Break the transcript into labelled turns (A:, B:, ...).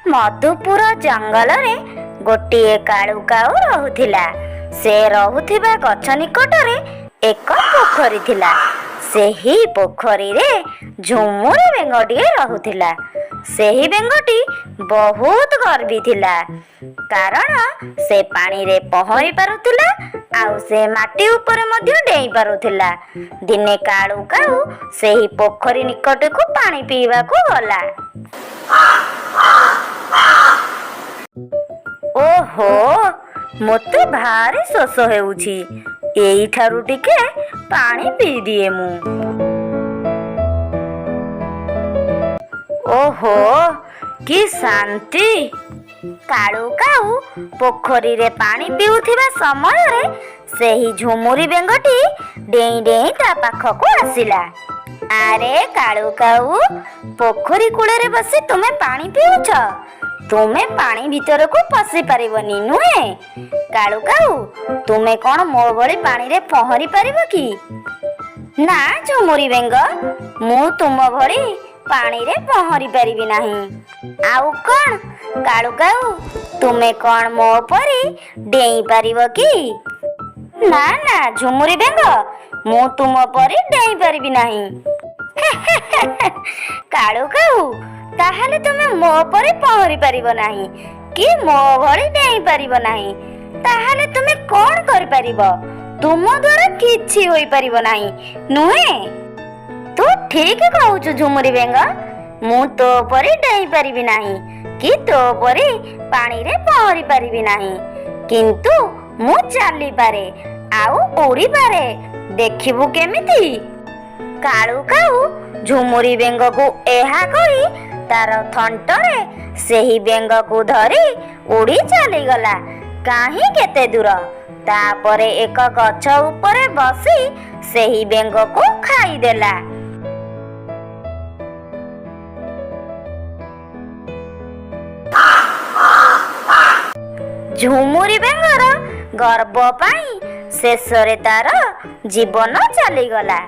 A: मधुपुर जंगल रे गोटे कालू काऊ रहुथिला। से रहुथिबा गछ निकटरे एक पोखरी थिला। सेही पोखरी रे झुमुरी बेंगटिए रहुथिला। सेही बेंगटी बहुत गर्वी थिला, कारण से पानी रे पहरी पारुथिला आउ से माटी ऊपर मध्य डेई पारुथिला। दिने कालू काऊ सेही पोखरी निकट को पानी पीवा को गला। ओहो, मते भारी शोष हेउछि, एइठारु टिके पानी पी दिए मु। ओहो, कि शांति। कालू काऊ पोखरी रे पानी पिउथिबा समय रे सेही झुमुरी बेंगटी डेई डेई ता पाखको आसिला। अरे कालू काऊ, पोखरी कूଳରେ बसी तुमे पानी पिउछ? तुमे पानी भीतर को पसी पारिबनी नुहे? कालू काऊ, तुमे कोन मो भली पानी रे पहरी पारिबो कि? ना झुमुरी बेंग, मु तुम भली पानी रे पहरी पारिबी नाही। आउ कोन कालू काऊ, तुमे कोन मो परी डेई पारिबो कि? ना ना झुमुरी बेंग, मु तुम परी डेई पारिबी नाही। कालू काऊ, ताहले तुमे मो परी पहरी पारिबो नाही कि मो भली डेई पारिबो नाही? ताहले तुमे कोन करि पारिबो? तुम द्वारा किछि होई पारिबो नाही नुहे? तू ठीक कहूछु झुमुरी बेंग, मु तो परी डेई पारिबी नाही कि तो परी पानी रे पहरी पारिबी नाही, किंतु मु चाली पारे आउ उड़ी पारे। देखिबु केमिति? कालू काऊ झुमुरी बेंग को एहा कही तार थंटरे सेही बेंग को धरी उड़ी चली गला। काहे केते दूर, तापरे एक गछ ऊपर बसी सेही बेंग को खाई देला। झुमुरी बेंगर गर्व पाई शेषरे तार जीवन चली गला।